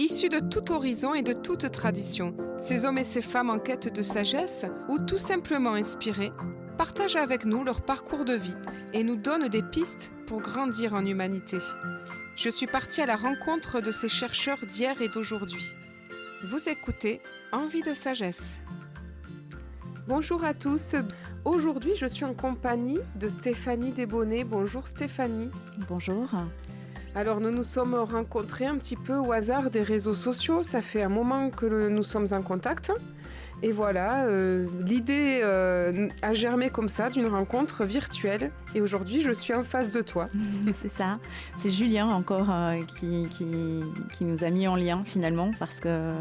Issus de tout horizon et de toute tradition, ces hommes et ces femmes en quête de sagesse ou tout simplement inspirés partagent avec nous leur parcours de vie et nous donnent des pistes pour grandir en humanité. Je suis partie à la rencontre de ces chercheurs d'hier et d'aujourd'hui. Vous écoutez Envie de sagesse. Bonjour à tous. Aujourd'hui, je suis en compagnie de Stéphanie Desbonnets. Bonjour Stéphanie. Bonjour. Alors, nous nous sommes rencontrés un petit peu au hasard des réseaux sociaux. Ça fait un moment que nous sommes en contact. Et voilà, l'idée a germé comme ça d'une rencontre virtuelle. Et aujourd'hui, je suis en face de toi. C'est ça. C'est Julien encore qui nous a mis en lien finalement parce que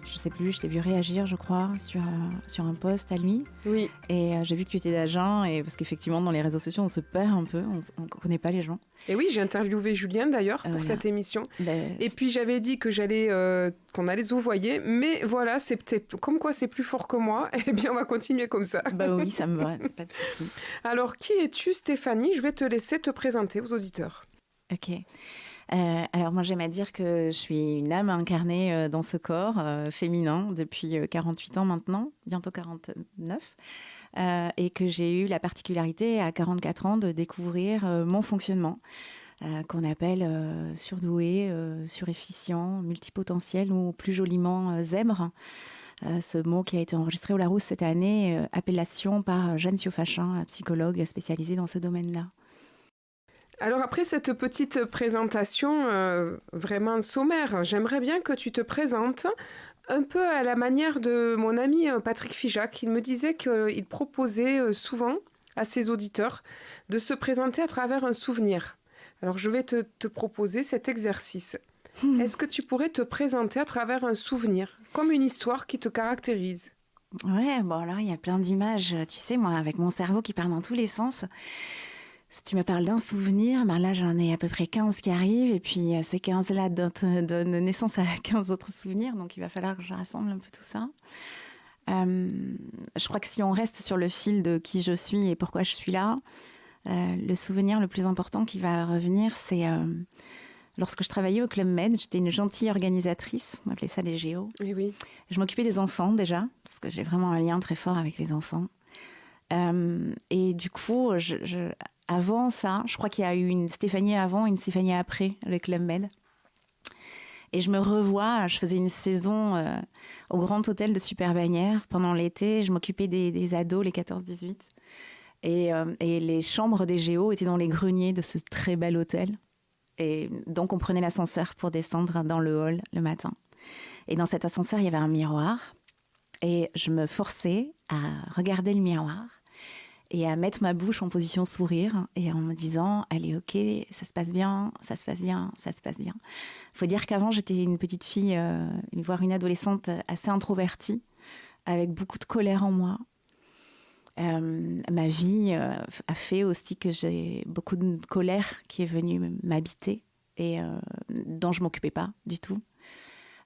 je sais plus, je t'ai vu réagir, je crois, sur un post à lui. Oui. Et j'ai vu que tu étais d'Agen, et parce qu'effectivement, dans les réseaux sociaux, on se perd un peu, on ne connaît pas les gens. Et oui, j'ai interviewé Julien d'ailleurs pour cette émission. Et puis j'avais dit que qu'on allait se voyer, mais voilà, comme quoi c'est plus fort que moi. Eh bien, on va continuer comme ça. Bah oui, ça me va, c'est pas de souci. Alors, qui es-tu, Stéphanie ? Je vais te laisser te présenter aux auditeurs. Ok. Alors moi j'aime à dire que je suis une âme incarnée dans ce corps féminin depuis 48 ans maintenant, bientôt 49, et que j'ai eu la particularité à 44 ans de découvrir mon fonctionnement, qu'on appelle surdoué, surefficient, multipotentiel ou plus joliment zèbre. Ce mot qui a été enregistré au Larousse cette année, appellation par Jeanne Siofachin, psychologue spécialisée dans ce domaine-là. Alors après cette petite présentation vraiment sommaire, j'aimerais bien que tu te présentes un peu à la manière de mon ami Patrick Figeac. Il me disait qu'il proposait souvent à ses auditeurs de se présenter à travers un souvenir. Alors je vais te proposer cet exercice. Est-ce que tu pourrais te présenter à travers un souvenir, comme une histoire qui te caractérise ? Ouais, bon alors il y a plein d'images, tu sais, moi avec mon cerveau qui part dans tous les sens. Si tu me parles d'un souvenir, ben là j'en ai à peu près 15 qui arrivent, et puis ces 15-là donnent naissance à 15 autres souvenirs, donc il va falloir que je rassemble un peu tout ça. Je crois que si on reste sur le fil de qui je suis et pourquoi je suis là, le souvenir le plus important qui va revenir, c'est lorsque je travaillais au Club Med, j'étais une gentille organisatrice, on appelait ça les géos. Et oui. Je m'occupais des enfants déjà, parce que j'ai vraiment un lien très fort avec les enfants. Et du coup, avant ça, je crois qu'il y a eu une Stéphanie avant, une Stéphanie après le Club Med. Et je me revois, je faisais une saison au Grand Hôtel de Super-Bagnères pendant l'été. Je m'occupais des ados, les 14-18. Et les chambres des géos étaient dans les greniers de ce très bel hôtel. Et donc, on prenait l'ascenseur pour descendre dans le hall le matin. Et dans cet ascenseur, il y avait un miroir. Et je me forçais à regarder le miroir et à mettre ma bouche en position sourire et en me disant « Allez, ok, ça se passe bien, ça se passe bien, ça se passe bien ». Il faut dire qu'avant, j'étais une petite fille, voire une adolescente assez introvertie, avec beaucoup de colère en moi. Ma vie a fait aussi que j'ai beaucoup de colère qui est venue m'habiter et dont je ne m'occupais pas du tout.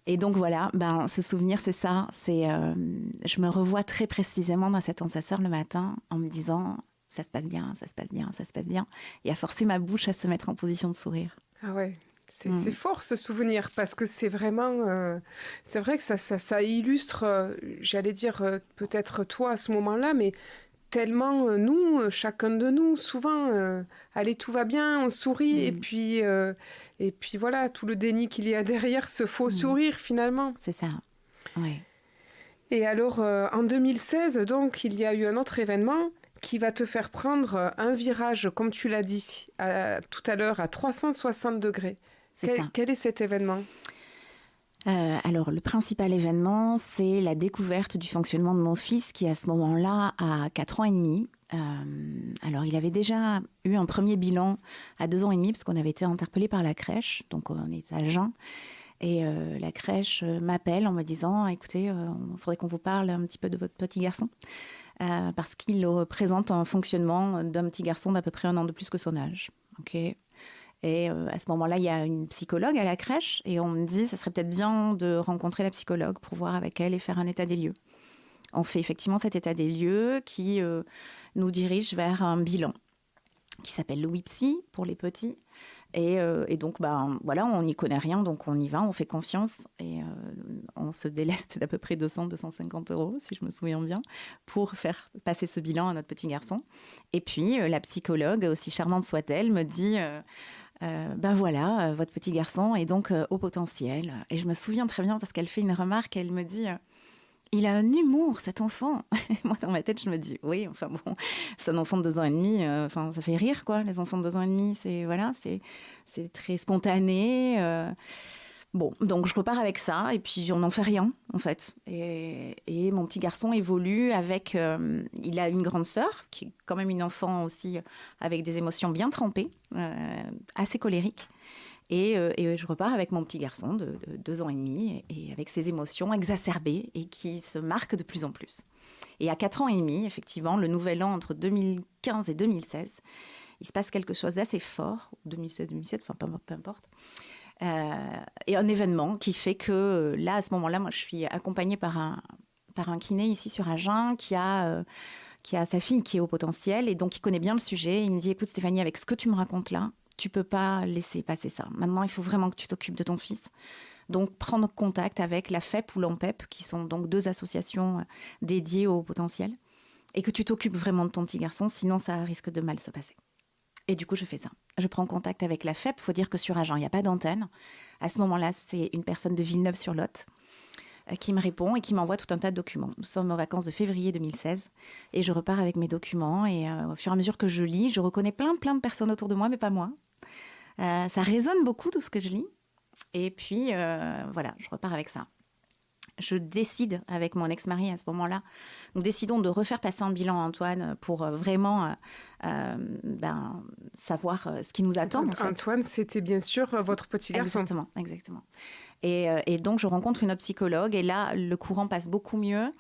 Et donc voilà, ce souvenir, c'est ça. Je me revois très précisément dans cet ascenseur le matin en me disant « ça se passe bien, ça se passe bien, ça se passe bien ». Et à forcer ma bouche à se mettre en position de sourire. Ah ouais, c'est fort ce souvenir parce que c'est vraiment... c'est vrai que ça illustre, j'allais dire peut-être toi à ce moment-là, mais... Tellement nous, chacun de nous, souvent, allez, tout va bien, on sourit, et puis voilà, tout le déni qu'il y a derrière ce faux sourire, finalement. C'est ça, oui. Et alors, en 2016, donc, il y a eu un autre événement qui va te faire prendre un virage, comme tu l'as dit tout à l'heure, à 360 degrés. Quel est cet événement ? Alors, le principal événement, c'est la découverte du fonctionnement de mon fils qui, à ce moment-là, a 4 ans et demi. Alors, il avait déjà eu un premier bilan à 2 ans et demi parce qu'on avait été interpellés par la crèche. Donc, on est à Agen. Et la crèche m'appelle en me disant « Écoutez, il faudrait qu'on vous parle un petit peu de votre petit garçon. » Parce qu'il présente un fonctionnement d'un petit garçon d'à peu près 1 an de plus que son âge. Ok. Et à ce moment-là, il y a une psychologue à la crèche et on me dit ça serait peut-être bien de rencontrer la psychologue pour voir avec elle et faire un état des lieux. On fait effectivement cet état des lieux qui nous dirige vers un bilan qui s'appelle le WIPSI pour les petits, Et donc, voilà, on n'y connaît rien, donc on y va, on fait confiance et on se déleste d'à peu près 200-250 €, si je me souviens bien, pour faire passer ce bilan à notre petit garçon. Et puis, la psychologue, aussi charmante soit-elle, me dit voilà, votre petit garçon est donc au potentiel. Et je me souviens très bien parce qu'elle fait une remarque, elle me dit il a un humour, cet enfant. Et moi, dans ma tête, je me dis, oui, enfin bon, c'est un enfant de 2 ans et demi, enfin, ça fait rire, quoi, les enfants de 2 ans et demi, c'est très spontané. Bon, donc je repars avec ça, et puis on n'en fait rien, en fait. Et mon petit garçon évolue avec... il a une grande sœur, qui est quand même une enfant aussi, avec des émotions bien trempées, assez colérique. Et je repars avec mon petit garçon de 2 ans et demi, et avec ses émotions exacerbées et qui se marquent de plus en plus. Et à 4 ans et demi, effectivement, le nouvel an entre 2015 et 2016, il se passe quelque chose d'assez fort, 2016-2017, enfin peu importe, et un événement qui fait que là, à ce moment-là, moi je suis accompagnée par un kiné ici sur Agen qui a sa fille qui est au potentiel et donc qui connaît bien le sujet. Il me dit, écoute Stéphanie, avec ce que tu me racontes là, tu peux pas laisser passer ça. Maintenant, il faut vraiment que tu t'occupes de ton fils. Donc, prendre contact avec la FEP ou l'AMPEP, qui sont donc 2 associations dédiées au potentiel, et que tu t'occupes vraiment de ton petit garçon, sinon ça risque de mal se passer. Et du coup, je fais ça. Je prends contact avec la FEP. Il faut dire que sur Agen, il n'y a pas d'antenne. À ce moment-là, c'est une personne de Villeneuve-sur-Lot qui me répond et qui m'envoie tout un tas de documents. Nous sommes aux vacances de février 2016 et je repars avec mes documents et au fur et à mesure que je lis, je reconnais plein de personnes autour de moi, mais pas moi. Ça résonne beaucoup tout ce que je lis. Et puis, voilà, je repars avec ça. Je décide avec mon ex-mari à ce moment-là, nous décidons de refaire passer un bilan à Antoine pour vraiment savoir ce qui nous attend. En fait. Antoine, c'était bien sûr votre petit garçon. Exactement. Et donc, je rencontre une psychologue et là, le courant passe beaucoup mieux.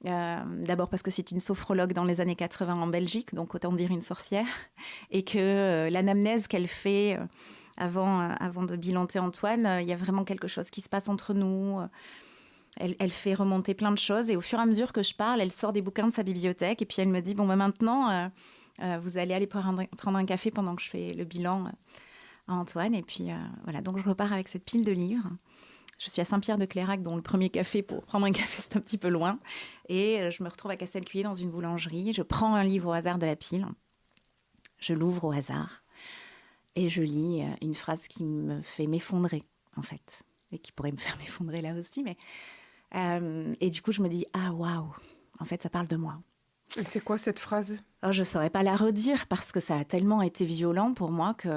D'abord parce que c'est une sophrologue dans les années 80 en Belgique, donc autant dire une sorcière, et que l'anamnèse qu'elle fait avant de bilanter Antoine, il y a vraiment quelque chose qui se passe entre nous. Elle fait remonter plein de choses et au fur et à mesure que je parle, elle sort des bouquins de sa bibliothèque et puis elle me dit, maintenant, vous allez aller prendre un café pendant que je fais le bilan à Antoine. Et puis voilà, donc je repars avec cette pile de livres. Je suis à Saint-Pierre-de-Clérac, dont le premier café, pour prendre un café, c'est un petit peu loin. Et je me retrouve à Castelculier dans une boulangerie. Je prends un livre au hasard de la pile. Je l'ouvre au hasard. Et je lis une phrase qui me fait m'effondrer, en fait. Et qui pourrait me faire m'effondrer là aussi. Mais et du coup, je me dis, ah waouh, en fait, ça parle de moi. Et c'est quoi cette phrase ? Alors, je ne saurais pas la redire parce que ça a tellement été violent pour moi que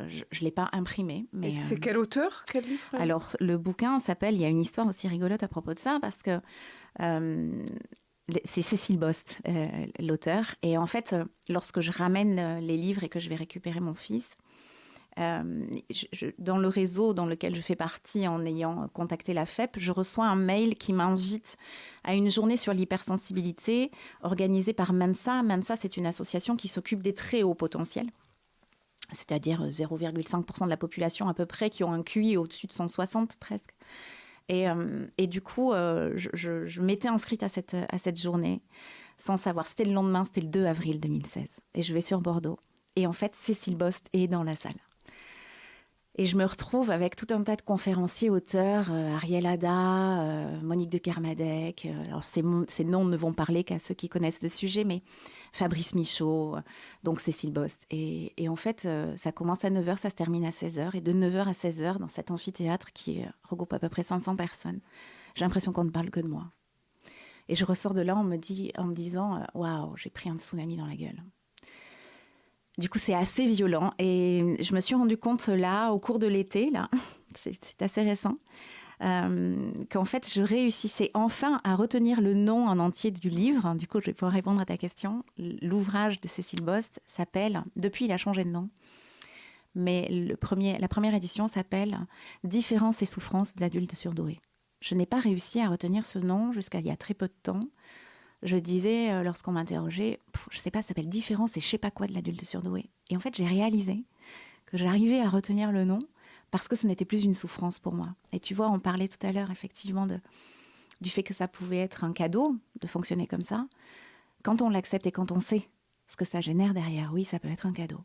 je ne l'ai pas imprimé. Mais, et c'est quel auteur ? Quel livre ? Alors, le bouquin s'appelle... Il y a une histoire aussi rigolote à propos de ça parce que c'est Cécile Bost, l'auteur. Et en fait, lorsque je ramène les livres et que je vais récupérer mon fils, dans le réseau dans lequel je fais partie en ayant contacté la FEP, je reçois un mail qui m'invite à une journée sur l'hypersensibilité organisée par Mensa. Mensa, c'est une association qui s'occupe des très hauts potentiels, c'est-à-dire 0,5% de la population à peu près qui ont un QI au-dessus de 160 presque. Et du coup, je m'étais inscrite à cette journée sans savoir. C'était le lendemain, c'était le 2 avril 2016. Et je vais sur Bordeaux. Et en fait, Cécile Bost est dans la salle. Et je me retrouve avec tout un tas de conférenciers, auteurs, Ariel Ada, Monique de Kermadec. Alors, ces noms ne vont parler qu'à ceux qui connaissent le sujet, mais Fabrice Michaud, donc Cécile Bost. Et en fait, ça commence à 9h, ça se termine à 16h. Et de 9h à 16h, dans cet amphithéâtre qui regroupe à peu près 500 personnes, j'ai l'impression qu'on ne parle que de moi. Et je ressors de là en me disant « Waouh, j'ai pris un tsunami dans la gueule ». Du coup, c'est assez violent et je me suis rendu compte là, au cours de l'été, là, c'est assez récent, qu'en fait, je réussissais enfin à retenir le nom en entier du livre. Du coup, je vais pouvoir répondre à ta question. L'ouvrage de Cécile Bost s'appelle, depuis il a changé de nom, mais la première édition s'appelle « Différences et souffrances de l'adulte surdoué ». Je n'ai pas réussi à retenir ce nom jusqu'à il y a très peu de temps. Je disais, lorsqu'on m'interrogeait, je ne sais pas, ça s'appelle Différence et je ne sais pas quoi de l'adulte surdoué. Et en fait, j'ai réalisé que j'arrivais à retenir le nom parce que ce n'était plus une souffrance pour moi. Et tu vois, on parlait tout à l'heure effectivement du fait que ça pouvait être un cadeau de fonctionner comme ça. Quand on l'accepte et quand on sait ce que ça génère derrière, oui, ça peut être un cadeau.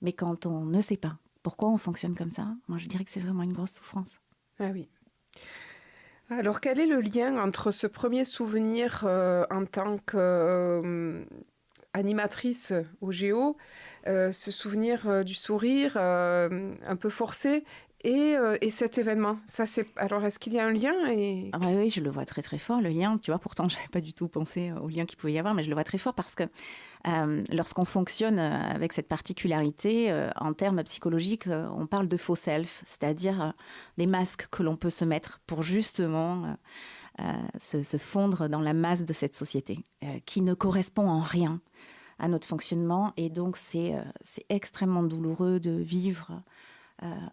Mais quand on ne sait pas, Pourquoi on fonctionne comme ça? Moi, je dirais que c'est vraiment une grosse souffrance. Ah oui. Alors, quel est le lien entre ce premier souvenir en tant qu'animatrice au Géo, ce souvenir du sourire un peu forcé, et cet événement? Alors, est-ce qu'il y a un lien Ah bah oui, je le vois très très fort, le lien. Tu vois, pourtant, je n'avais pas du tout pensé au lien qu'il pouvait y avoir, mais je le vois très fort parce que lorsqu'on fonctionne avec cette particularité, en termes psychologiques, on parle de faux self, c'est-à-dire des masques que l'on peut se mettre pour justement se fondre dans la masse de cette société, qui ne correspond en rien à notre fonctionnement. Et donc, c'est extrêmement douloureux de vivre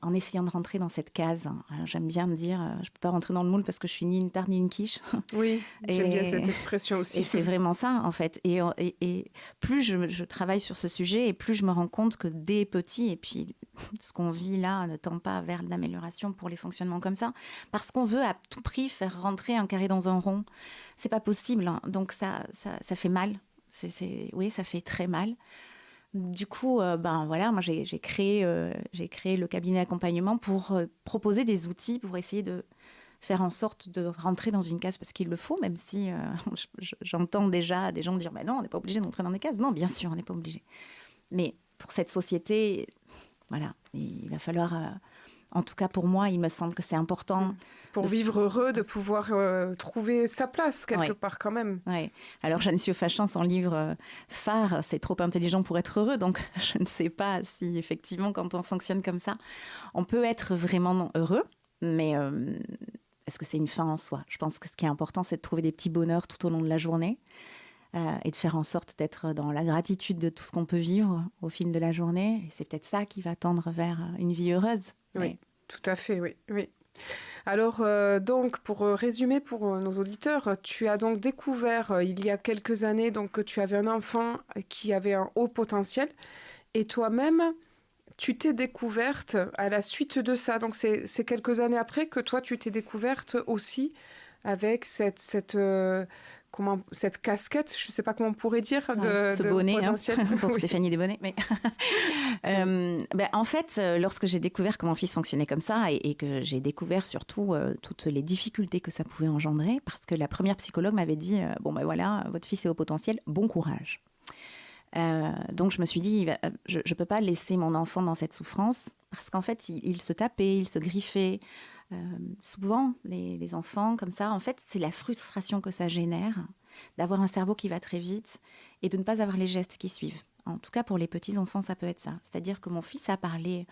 en essayant de rentrer dans cette case. J'aime bien me dire, je ne peux pas rentrer dans le moule parce que je suis ni une tarte ni une quiche. Oui, j'aime bien cette expression aussi. Et c'est vraiment ça, en fait. Et plus je travaille sur ce sujet, et plus je me rends compte que dès petit, et puis ce qu'on vit là ne tend pas vers l'amélioration pour les fonctionnements comme ça, parce qu'on veut à tout prix faire rentrer un carré dans un rond. C'est pas possible, hein. Donc ça fait mal. Oui, ça fait très mal. Du coup, voilà, moi j'ai créé le cabinet d'accompagnement pour proposer des outils pour essayer de faire en sorte de rentrer dans une case parce qu'il le faut, même si j'entends déjà des gens dire bah non, on n'est pas obligé d'entrer dans des cases. Non, bien sûr, on n'est pas obligé. Mais pour cette société, voilà, il va falloir, en tout cas pour moi, il me semble que c'est important. Pour vivre heureux, de pouvoir trouver sa place quelque part quand même. Ouais. Alors Jeanne Siaux-Fachan, son livre phare, c'est trop intelligent pour être heureux. Donc je ne sais pas si effectivement, quand on fonctionne comme ça, on peut être vraiment heureux. Mais est-ce que c'est une fin en soi? Je pense que ce qui est important, c'est de trouver des petits bonheurs tout au long de la journée et de faire en sorte d'être dans la gratitude de tout ce qu'on peut vivre au fil de la journée. Et c'est peut-être ça qui va tendre vers une vie heureuse. Oui, tout à fait, oui. Alors, donc, pour résumer pour nos auditeurs, tu as donc découvert il y a quelques années donc, que tu avais un enfant qui avait un haut potentiel, et toi-même, tu t'es découverte à la suite de ça. Donc, c'est quelques années après que toi, tu t'es découverte aussi avec cette casquette, je ne sais pas comment on pourrait dire, ce bonnet, potentiel. Pour Stéphanie Desbonnets. Mais en fait, lorsque j'ai découvert que mon fils fonctionnait comme ça et que j'ai découvert surtout toutes les difficultés que ça pouvait engendrer, parce que la première psychologue m'avait dit voilà, votre fils est au potentiel, bon courage. Donc je me suis dit, je ne peux pas laisser mon enfant dans cette souffrance, parce qu'en fait, il se tapait, il se griffait. Souvent, les enfants comme ça, en fait, c'est la frustration que ça génère d'avoir un cerveau qui va très vite et de ne pas avoir les gestes qui suivent. En tout cas, pour les petits enfants, ça peut être ça. C'est-à-dire que mon fils a parlé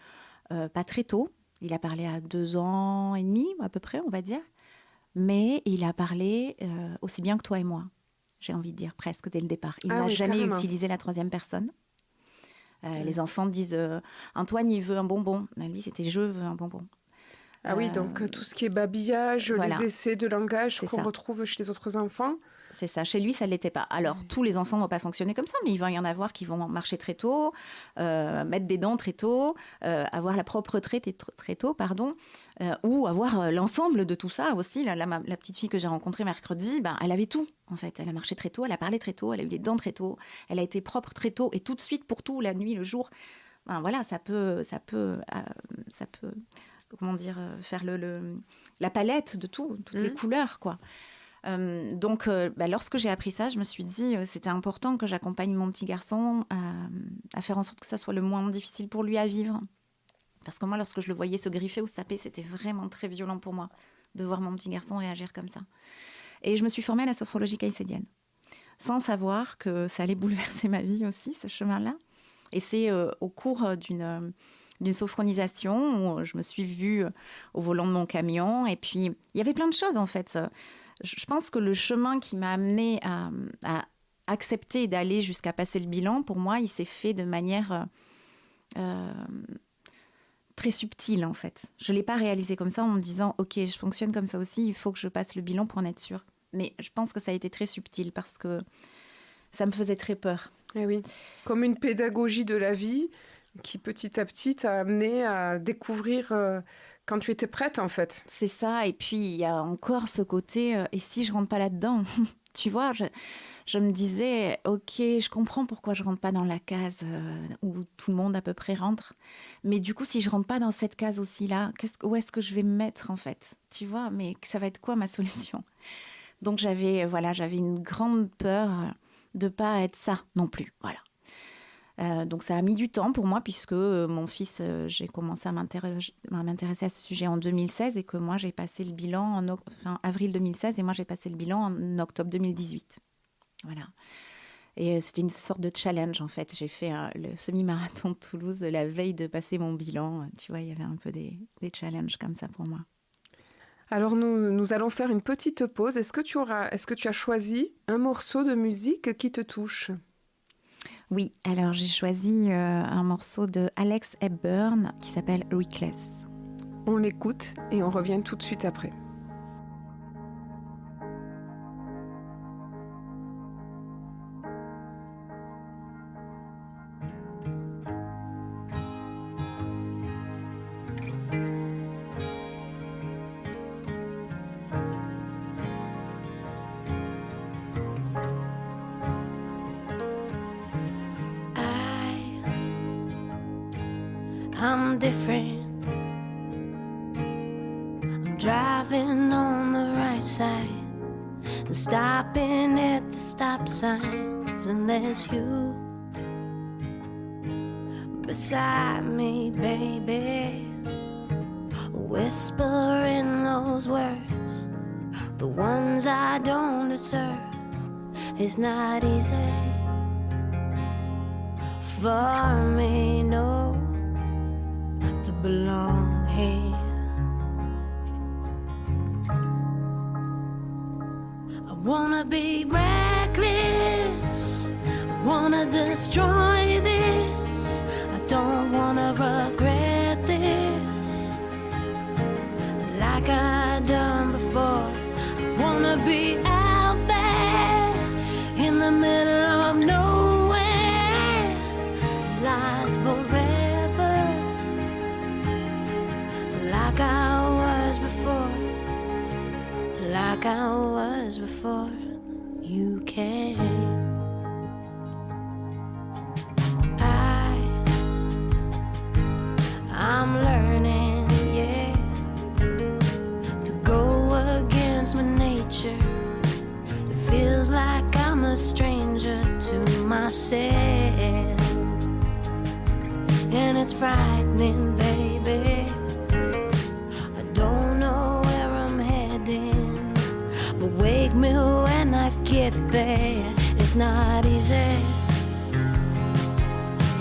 pas très tôt. Il a parlé à 2 ans et demi, à peu près, on va dire. Mais il a parlé aussi bien que toi et moi. J'ai envie de dire presque dès le départ. Il n'a jamais utilisé la troisième personne. Les enfants disent Antoine, il veut un bonbon. Lui, c'était je veux un bonbon. Ah oui, donc tout ce qui est babillage, voilà. Les essais de langage qu'on retrouve chez les autres enfants. C'est ça. Tchez lui, ça ne l'était pas. Alors, tous les enfants ne vont pas fonctionner comme ça, mais il va y en avoir qui vont marcher très tôt, mettre des dents très tôt, avoir la propreté très tôt, ou avoir l'ensemble de tout ça aussi. La petite fille que j'ai rencontrée mercredi, elle avait tout, en fait. Elle a marché très tôt, elle a parlé très tôt, elle a eu les dents très tôt, elle a été propre très tôt, et tout de suite pour tout, la nuit, le jour. Voilà, ça peut comment dire, faire la palette de tout, toutes les couleurs, quoi. Donc, lorsque j'ai appris ça, je me suis dit c'était important que j'accompagne mon petit garçon à faire en sorte que ça soit le moins difficile pour lui à vivre. Parce que moi, lorsque je le voyais se griffer ou se taper, c'était vraiment très violent pour moi de voir mon petit garçon réagir comme ça. Et je me suis formée à la sophrologie caïcédienne, sans savoir que ça allait bouleverser ma vie aussi, ce chemin-là. Et c'est au cours d'une sophronisation où je me suis vue au volant de mon camion. Et puis, il y avait plein de choses, en fait. Je pense que le chemin qui m'a amenée à accepter d'aller jusqu'à passer le bilan, pour moi, il s'est fait de manière très subtile, en fait. Je ne l'ai pas réalisé comme ça en me disant « Ok, je fonctionne comme ça aussi, il faut que je passe le bilan pour en être sûre. » Mais je pense que ça a été très subtil parce que ça me faisait très peur. Eh oui, comme une pédagogie de la vie qui, petit à petit, t'a amené à découvrir quand tu étais prête, en fait. C'est ça, et puis il y a encore ce côté « Et si je ne rentre pas là-dedans ?» Tu vois, je me disais, ok, je comprends pourquoi je rentre pas dans la case où tout le monde à peu près rentre. Mais du coup, si je rentre pas dans cette case aussi là, où est-ce que je vais me mettre en fait? Tu vois, mais ça va être quoi ma solution? Donc j'avais une grande peur de pas être ça non plus. Voilà. Donc ça a mis du temps pour moi puisque mon fils, j'ai commencé à m'intéresser à ce sujet en 2016 et que moi j'ai passé le bilan en avril 2016 et moi j'ai passé le bilan en octobre 2018. Voilà. Et c'était une sorte de challenge en fait. J'ai fait le semi-marathon de Toulouse la veille de passer mon bilan. Tu vois, il y avait un peu des challenges comme ça pour moi. Alors nous allons faire une petite pause. Est-ce que tu as choisi un morceau de musique qui te touche? Oui, alors j'ai choisi un morceau de Alex Hepburn qui s'appelle Reckless. On l'écoute et on revient tout de suite après. I'm different. I'm driving on the right side and stopping at the stop signs, and there's you beside me, baby, whispering those words, the ones I don't deserve. It's not easy for me, no, to belong here. I wanna be reckless, I wanna destroy this, I don't wanna regret this, like I done before. I wanna be out there in the middle of nowhere, lies forever, like I was before, like I was before you came. I'm learning, yeah, to go against my nature. It feels like I'm a stranger to myself, and it's frightening, baby. I don't know where I'm heading, but wake me when I get there. It's not easy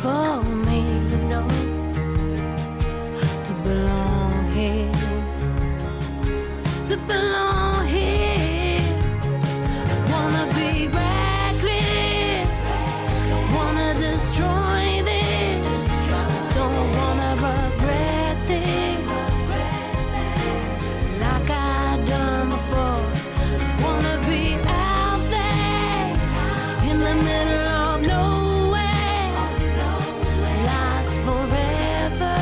for me, no, to belong here, to belong here. I wanna be reckless, I wanna destroy this, I don't wanna regret this, like I done before. I wanna be out there in the middle of nowhere, lost forever,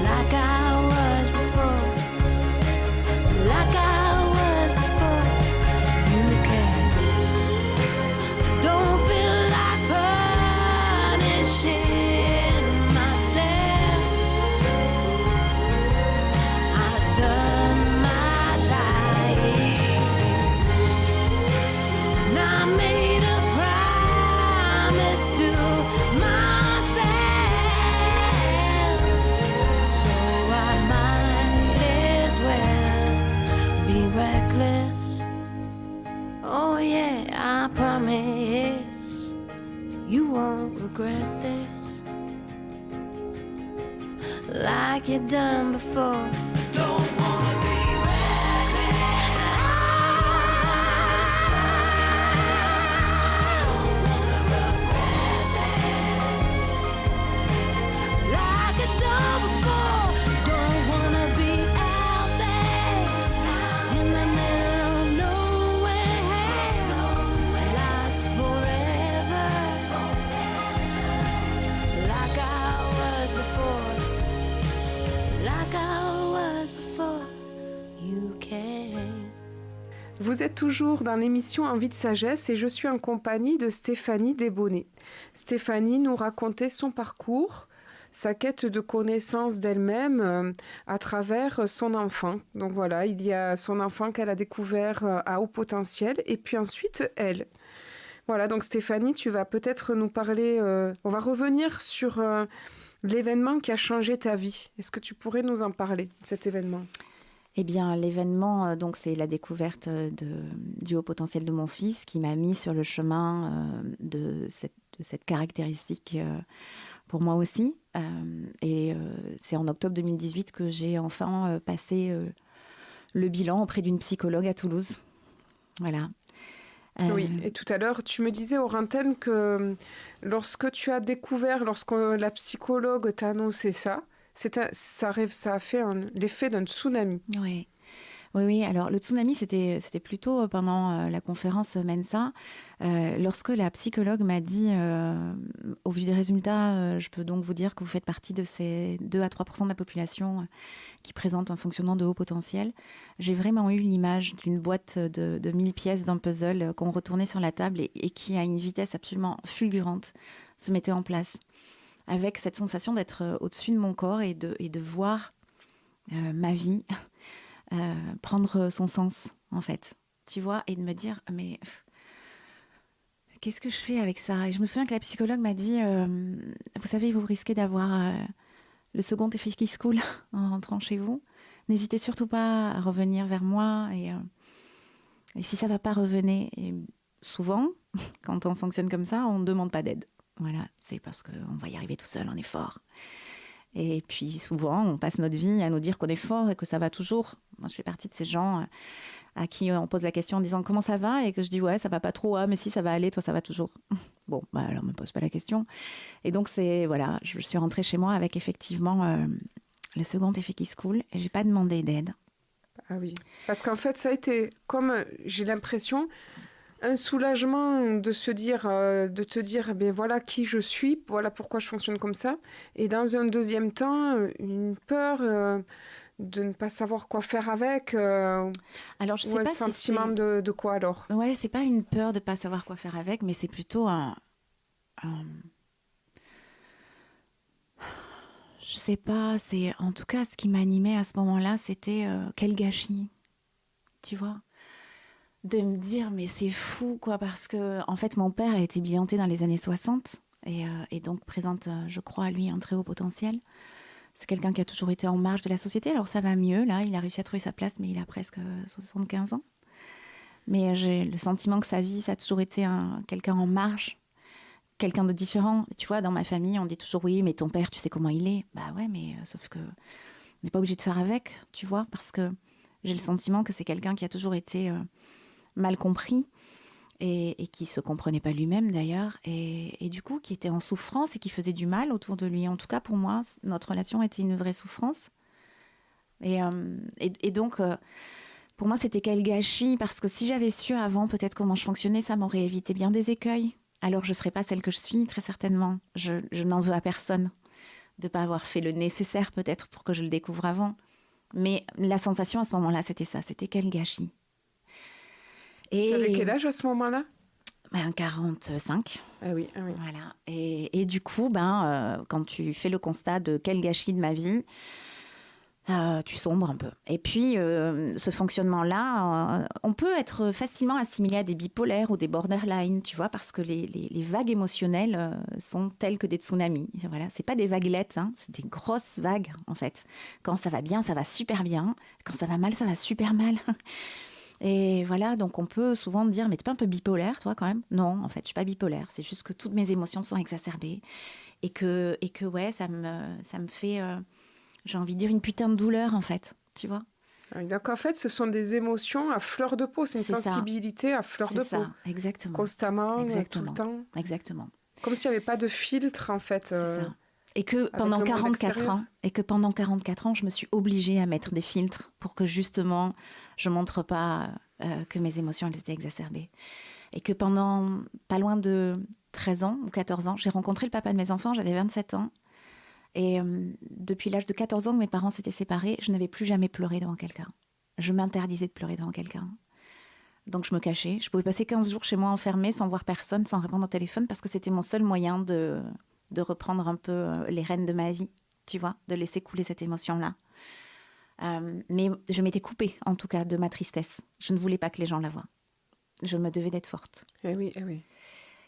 like I was before, like I was before you came. Don't feel like punishing myself. I've done my time, and I made a promise to myself, so I might as well be reckless. Oh yeah, I promise you won't regret this, like you done before. Don't wanna be reckless. Don't wanna regret this, like I done before. Don't wanna be out there in the middle of nowhere, lost forever, like I was before, like I was Vous êtes toujours dans l'émission Envie de sagesse et je suis en compagnie de Stéphanie Desbonnets. Stéphanie nous racontait son parcours, sa quête de connaissance d'elle-même à travers son enfant. Donc voilà, il y a son enfant qu'elle a découvert à haut potentiel et puis ensuite elle. Voilà, donc Stéphanie, tu vas peut-être nous parler, on va revenir sur l'événement qui a changé ta vie. Est-ce que tu pourrais nous en parler, de cet événement ? Eh bien, l'événement, donc, c'est la découverte du haut potentiel de mon fils qui m'a mis sur le chemin de cette caractéristique pour moi aussi. C'est en octobre 2018 que j'ai enfin passé le bilan auprès d'une psychologue à Toulouse. Voilà. Oui, et tout à l'heure, tu me disais hors antenne que lorsque tu as découvert, lorsque la psychologue t'a annoncé ça, ça a fait l'effet d'un tsunami. Oui. Oui. Alors, le tsunami, c'était plutôt pendant la conférence Mensa. Lorsque la psychologue m'a dit, au vu des résultats, je peux donc vous dire que vous faites partie de ces 2 à 3% de la population qui présente un fonctionnement de haut potentiel. J'ai vraiment eu l'image d'une boîte de 1000 pièces d'un puzzle qu'on retournait sur la table et qui, à une vitesse absolument fulgurante, se mettait en place. Avec cette sensation d'être au-dessus de mon corps et de voir ma vie prendre son sens, en fait. Tu vois, et de me dire, mais qu'est-ce que je fais avec ça ? Et je me souviens que la psychologue m'a dit, vous savez, vous risquez d'avoir le second effet qui se coule en rentrant chez vous. N'hésitez surtout pas à revenir vers moi. Et si ça ne va pas, revenez. Et souvent, quand on fonctionne comme ça, on ne demande pas d'aide. Voilà, c'est parce qu'on va y arriver tout seul, on est fort. Et puis souvent, on passe notre vie à nous dire qu'on est fort et que ça va toujours. Moi, je fais partie de ces gens à qui on pose la question en disant comment ça va et que je dis ouais, ça va pas trop, ah, mais si ça va aller, toi ça va toujours. Bon, bah alors me pose pas la question. Et donc voilà, je suis rentrée chez moi avec effectivement le second effet qui se coule et j'ai pas demandé d'aide. Ah oui, parce qu'en fait, ça a été comme j'ai l'impression un soulagement de te dire, ben voilà qui je suis, voilà pourquoi je fonctionne comme ça. Et dans un deuxième temps, une peur de ne pas savoir quoi faire avec. Alors, je sais pas un sentiment de quoi alors ? Ouais, c'est pas une peur de pas savoir quoi faire avec, mais c'est plutôt je sais pas, c'est en tout cas ce qui m'animait à ce moment-là, c'était quel gâchis, tu vois ? De me dire, mais c'est fou, quoi, parce que, en fait, mon père a été bienté dans les années 60 et donc présente, je crois, lui, un très haut potentiel. C'est quelqu'un qui a toujours été en marge de la société. Alors, ça va mieux, là, il a réussi à trouver sa place, mais il a presque 75 ans. Mais j'ai le sentiment que sa vie, ça a toujours été quelqu'un en marge, quelqu'un de différent. Tu vois, dans ma famille, on dit toujours, oui, mais ton père, tu sais comment il est. Bah ouais, mais sauf que on n'est pas obligé de faire avec, tu vois, parce que j'ai le sentiment que c'est quelqu'un qui a toujours été mal compris et qui se comprenait pas lui-même d'ailleurs et du coup qui était en souffrance et qui faisait du mal autour de lui. En tout cas pour moi, notre relation était une vraie souffrance et donc pour moi c'était quel gâchis parce que si j'avais su avant peut-être comment je fonctionnais, ça m'aurait évité bien des écueils. Alors je serais pas celle que je suis très certainement. Je n'en veux à personne de pas avoir fait le nécessaire peut-être pour que je le découvre avant. Mais la sensation à ce moment-là c'était ça, c'était quel gâchis. Et... Tu avais quel âge à ce moment-là ? 45. Ah oui. Voilà. Et du coup, quand tu fais le constat de quel gâchis de ma vie, tu sombres un peu. Et puis, ce fonctionnement-là, on peut être facilement assimilé à des bipolaires ou des borderline, tu vois, parce que les vagues émotionnelles sont telles que des tsunamis. Voilà, c'est pas des vaguelettes, hein, c'est des grosses vagues, en fait. Quand ça va bien, ça va super bien. Quand ça va mal, ça va super mal. Et voilà, donc on peut souvent dire, mais t'es pas un peu bipolaire, toi, quand même ? Non, en fait, je suis pas bipolaire. C'est juste que toutes mes émotions sont exacerbées. Et que ouais, ça me fait, j'ai envie de dire, une putain de douleur, en fait. Tu vois ? Donc, en fait, ce sont des émotions à fleur de peau. C'est une sensibilité à fleur de peau. C'est ça, exactement. Constamment, tout le temps. Exactement. Comme s'il n'y avait pas de filtre, en fait. C'est ça. Et que pendant 44 ans, je me suis obligée à mettre des filtres pour que justement, je montre pas que mes émotions elles étaient exacerbées. Et que pendant pas loin de 13 ans ou 14 ans, j'ai rencontré le papa de mes enfants, j'avais 27 ans. Et depuis l'âge de 14 ans que mes parents s'étaient séparés, je n'avais plus jamais pleuré devant quelqu'un. Je m'interdisais de pleurer devant quelqu'un. Donc, je me cachais. Je pouvais passer 15 jours chez moi enfermée, sans voir personne, sans répondre au téléphone, parce que c'était mon seul moyen de reprendre un peu les rênes de ma vie, tu vois, de laisser couler cette émotion-là. Mais je m'étais coupée, en tout cas, de ma tristesse. Je ne voulais pas que les gens la voient. Je me devais d'être forte. Eh oui, eh oui.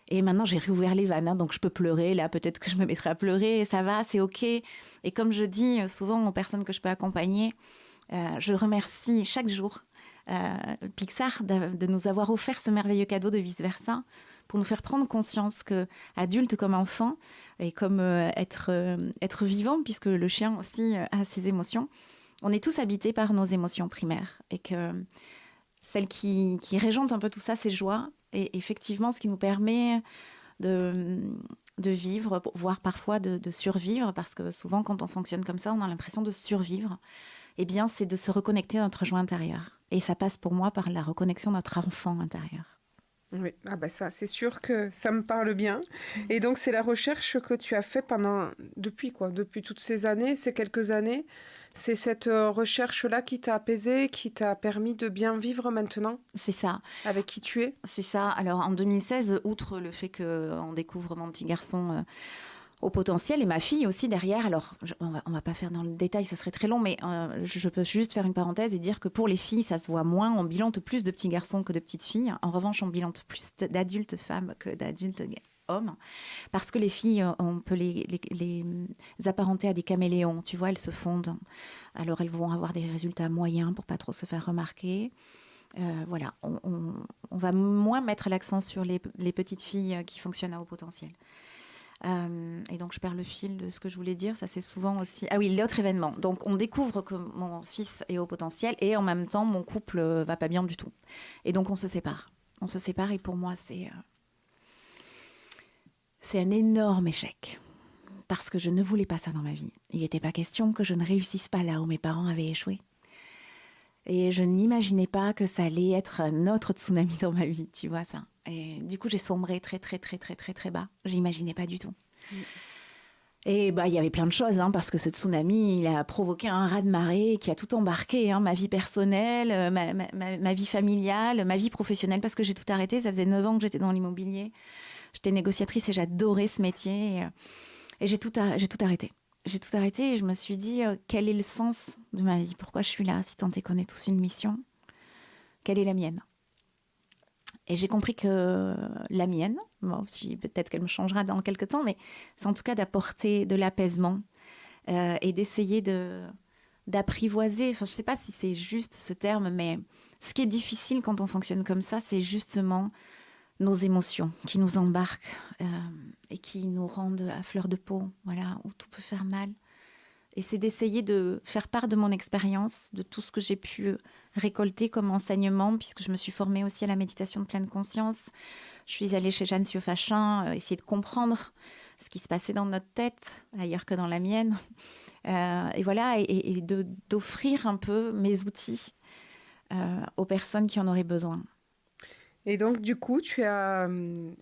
Et maintenant, j'ai réouvert les vannes, hein, donc je peux pleurer. Là, peut-être que je me mettrai à pleurer. Ça va, c'est OK. Et comme je dis souvent aux personnes que je peux accompagner, je remercie chaque jour Pixar de nous avoir offert ce merveilleux cadeau de vice-versa, pour nous faire prendre conscience que, adultes comme enfants, et comme être vivant, puisque le chien aussi a ses émotions, on est tous habités par nos émotions primaires. Et que celle qui régente un peu tout ça, c'est joie. Et effectivement, ce qui nous permet de vivre, voire parfois de survivre, parce que souvent, quand on fonctionne comme ça, on a l'impression de survivre. Eh bien, c'est de se reconnecter à notre joie intérieure. Et ça passe pour moi par la reconnexion de notre enfant intérieur. Oui, ah bah ça, c'est sûr que ça me parle bien. Et donc, c'est la recherche que tu as fait depuis toutes ces années, ces quelques années. C'est cette recherche-là qui t'a apaisée, qui t'a permis de bien vivre maintenant. C'est ça. Avec qui tu es. C'est ça. Alors, en 2016, outre le fait qu'on découvre mon petit garçon au potentiel, et ma fille aussi derrière. Alors, on va pas faire dans le détail, ça serait très long, mais je peux juste faire une parenthèse et dire que pour les filles, ça se voit moins. On bilante plus de petits garçons que de petites filles. En revanche, on bilante plus d'adultes femmes que d'adultes hommes. Parce que les filles, on peut les apparenter à des caméléons. Tu vois, elles se fondent. Alors, elles vont avoir des résultats moyens pour pas trop se faire remarquer. Voilà, on va moins mettre l'accent sur les petites filles qui fonctionnent à haut potentiel. Et donc je perds le fil de ce que je voulais dire. Ça, c'est souvent aussi... Ah oui, l'autre événement. Donc on découvre que mon fils est au potentiel et en même temps mon couple va pas bien du tout. Et donc on se sépare. Et pour moi c'est un énorme échec. Parce que je ne voulais pas ça dans ma vie. Il n'était pas question que je ne réussisse pas là où mes parents avaient échoué. Et je n'imaginais pas que ça allait être un autre tsunami dans ma vie, tu vois ça. Et du coup, j'ai sombré très, très, très, très, très, très bas. Je n'imaginais pas du tout. Et il y avait plein de choses, parce que ce tsunami, il a provoqué un raz-de-marée qui a tout embarqué, ma vie personnelle, ma vie familiale, ma vie professionnelle, parce que j'ai tout arrêté. Ça faisait 9 ans que j'étais dans l'immobilier. J'étais négociatrice et j'adorais ce métier. Et j'ai tout arrêté. J'ai tout arrêté et je me suis dit, quel est le sens de ma vie ? Pourquoi je suis là ? Si tant est qu'on est tous une mission, quelle est la mienne ? Et j'ai compris que la mienne, peut-être qu'elle me changera dans quelques temps, mais c'est en tout cas d'apporter de l'apaisement et d'essayer d'apprivoiser. Enfin, je ne sais pas si c'est juste ce terme, mais ce qui est difficile quand on fonctionne comme ça, c'est justement nos émotions qui nous embarquent et qui nous rendent à fleur de peau, voilà, où tout peut faire mal. Et c'est d'essayer de faire part de mon expérience, de tout ce que j'ai pu récolter comme enseignement, puisque je me suis formée aussi à la méditation de pleine conscience. Je suis allée chez Jeanne Siofachin, essayer de comprendre ce qui se passait dans notre tête, ailleurs que dans la mienne. Et voilà, et d'offrir un peu mes outils aux personnes qui en auraient besoin. Et donc, du coup, tu as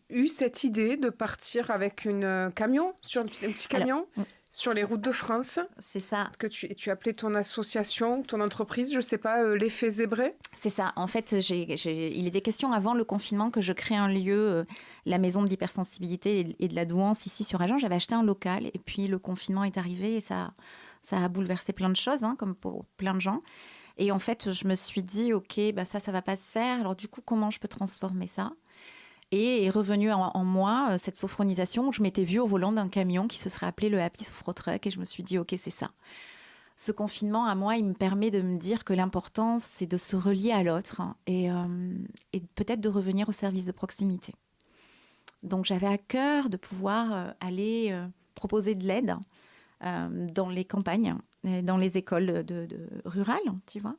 eu cette idée de partir avec un camion, sur un petit camion, sur les routes de France. C'est ça. Que tu appelais ton association, ton entreprise, je ne sais pas, l'effet zébré. C'est ça. En fait, il était question avant le confinement que je crée un lieu, la maison de l'hypersensibilité et de la douance ici sur Agen. J'avais acheté un local et puis le confinement est arrivé et ça a bouleversé plein de choses, comme pour plein de gens. Et en fait, je me suis dit, OK, ça va pas se faire. Alors du coup, comment je peux transformer ça ? Et est revenue en moi cette sophronisation où je m'étais vue au volant d'un camion qui se serait appelé le Happy Sophro Truck. Et je me suis dit, OK, c'est ça. Ce confinement, à moi, il me permet de me dire que l'important, c'est de se relier à l'autre et peut-être de revenir au service de proximité. Donc, j'avais à cœur de pouvoir aller proposer de l'aide dans les campagnes, dans les écoles rurales, tu vois.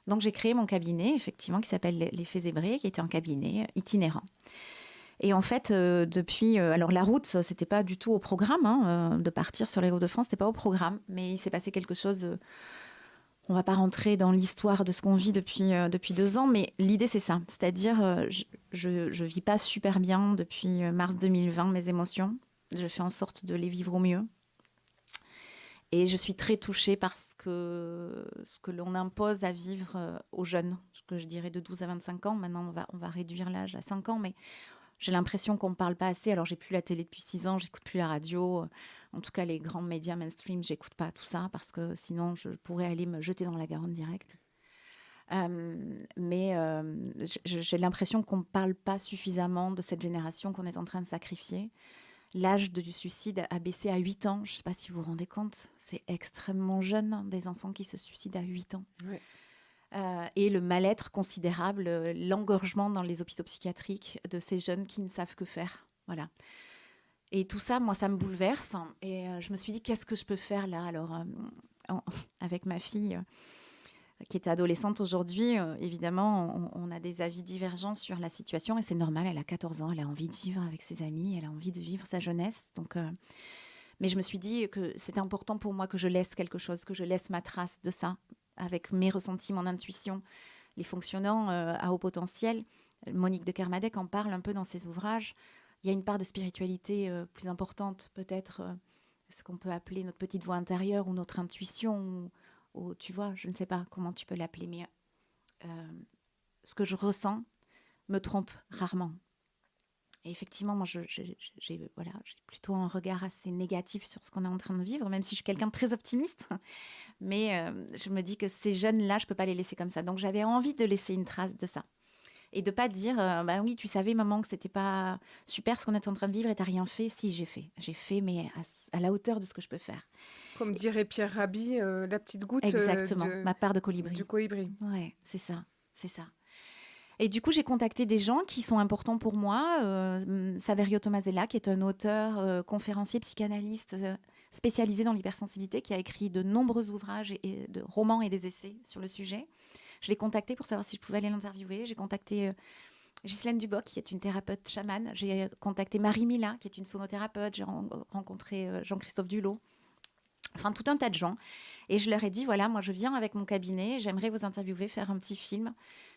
Donc, j'ai créé mon cabinet, effectivement, qui s'appelle l'Effet Zébré, qui était un cabinet itinérant. Et en fait, depuis... alors, la route, c'était pas du tout au programme, de partir sur les routes de France, c'était pas au programme, mais il s'est passé quelque chose... on va pas rentrer dans l'histoire de ce qu'on vit depuis 2 ans, mais l'idée, c'est ça. C'est-à-dire, je vis pas super bien depuis mars 2020, mes émotions. Je fais en sorte de les vivre au mieux. Et je suis très touchée par ce que l'on impose à vivre aux jeunes, ce que je dirais de 12 à 25 ans. Maintenant, on va réduire l'âge à 5 ans, mais j'ai l'impression qu'on ne me parle pas assez. Alors, j'ai plus la télé depuis 6 ans, j'écoute plus la radio. En tout cas, les grands médias mainstream, j'écoute pas tout ça parce que sinon, je pourrais aller me jeter dans la Garonne direct. Mais j'ai l'impression qu'on ne parle pas suffisamment de cette génération qu'on est en train de sacrifier. L'âge du suicide a baissé à 8 ans. Je ne sais pas si vous vous rendez compte. C'est extrêmement jeune, des enfants qui se suicident à 8 ans. Ouais. Et le mal-être considérable, l'engorgement dans les hôpitaux psychiatriques de ces jeunes qui ne savent que faire. Voilà. Et tout ça, moi, ça me bouleverse. Et je me suis dit, qu'est-ce que je peux faire là? Alors, avec ma fille qui est adolescente aujourd'hui, évidemment, on a des avis divergents sur la situation. Et c'est normal, elle a 14 ans, elle a envie de vivre avec ses amis, elle a envie de vivre sa jeunesse. Donc, mais je me suis dit que c'était important pour moi que je laisse quelque chose, que je laisse ma trace de ça, avec mes ressentis, mon intuition, les fonctionnants à haut potentiel. Monique de Kermadec en parle un peu dans ses ouvrages. Il y a une part de spiritualité plus importante, peut-être ce qu'on peut appeler notre petite voix intérieure ou notre intuition, ou tu vois, je ne sais pas comment tu peux l'appeler, mais ce que je ressens me trompe rarement. Et effectivement, moi, j'ai plutôt un regard assez négatif sur ce qu'on est en train de vivre, même si je suis quelqu'un de très optimiste. Mais je me dis que ces jeunes-là, je ne peux pas les laisser comme ça. Donc, j'avais envie de laisser une trace de ça. Et de ne pas dire, bah oui, tu savais, maman, que ce n'était pas super ce qu'on est en train de vivre et tu n'as rien fait. Si, j'ai fait. J'ai fait, mais à la hauteur de ce que je peux faire. Comme dirait Pierre Rabhi, la petite goutte exactement, ma part de colibri. Du colibri. Ouais, c'est ça. Et du coup, j'ai contacté des gens qui sont importants pour moi. Saverio Tomasella, qui est un auteur, conférencier, psychanalyste spécialisé dans l'hypersensibilité, qui a écrit de nombreux ouvrages et de romans et des essais sur le sujet. Je l'ai contacté pour savoir si je pouvais aller l'interviewer. J'ai contacté Ghislaine Duboc, qui est une thérapeute chamane. J'ai contacté Marie Mila, qui est une sonothérapeute. J'ai rencontré Jean-Christophe Dulot. Enfin, tout un tas de gens. Et je leur ai dit, voilà, moi, je viens avec mon cabinet. J'aimerais vous interviewer, faire un petit film,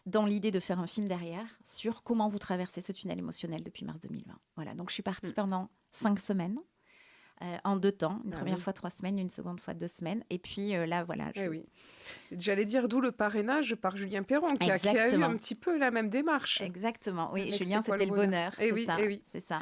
dans l'idée de faire un film derrière, sur comment vous traversez ce tunnel émotionnel depuis mars 2020. Voilà, donc je suis partie pendant 5 semaines. En 2 temps, une première fois 3 semaines, une seconde fois 2 semaines. Et puis là, voilà. Oui. J'allais dire d'où le parrainage par Julien Perron, qui a eu un petit peu la même démarche. Exactement, oui. Avec Julien, c'était le bonheur. C'est ça.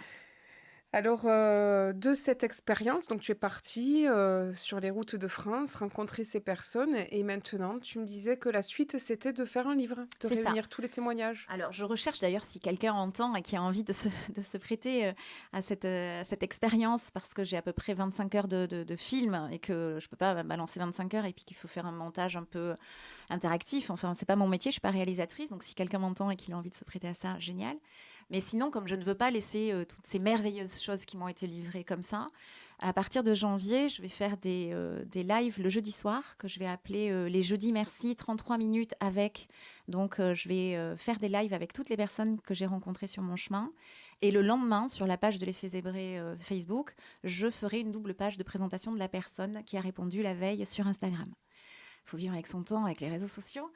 Alors, de cette expérience, donc tu es partie sur les routes de France, rencontrer ces personnes, et maintenant, tu me disais que la suite, c'était de faire un livre, de réunir tous les témoignages. Alors, je recherche d'ailleurs si quelqu'un entend et qui a envie de se prêter à cette expérience, parce que j'ai à peu près 25 heures de film et que je ne peux pas balancer 25 heures et puis qu'il faut faire un montage un peu interactif. Enfin, ce n'est pas mon métier, je ne suis pas réalisatrice, donc si quelqu'un m'entend et qu'il a envie de se prêter à ça, génial. Mais sinon, comme je ne veux pas laisser toutes ces merveilleuses choses qui m'ont été livrées comme ça, à partir de janvier, je vais faire des lives le jeudi soir, que je vais appeler les jeudis merci, 33 minutes avec. Donc, je vais faire des lives avec toutes les personnes que j'ai rencontrées sur mon chemin. Et le lendemain, sur la page de l'Effet Zébré Facebook, je ferai une double page de présentation de la personne qui a répondu la veille sur Instagram. Il faut vivre avec son temps, avec les réseaux sociaux.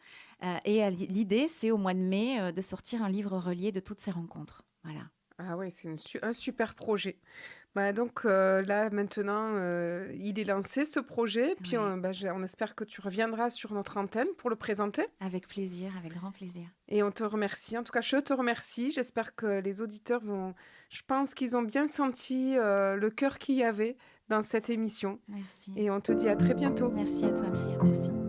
Et l'idée, c'est au mois de mai de sortir un livre relié de toutes ces rencontres. Voilà. Ah oui, c'est un super projet. Donc là, maintenant, il est lancé, ce projet. Puis on espère que tu reviendras sur notre antenne pour le présenter. Avec plaisir, avec grand plaisir. Et on te remercie. En tout cas, je te remercie. J'espère que les auditeurs je pense qu'ils ont bien senti le cœur qu'il y avait dans cette émission. Merci. Et on te dit à très bientôt. Merci à toi, Myriam. Merci.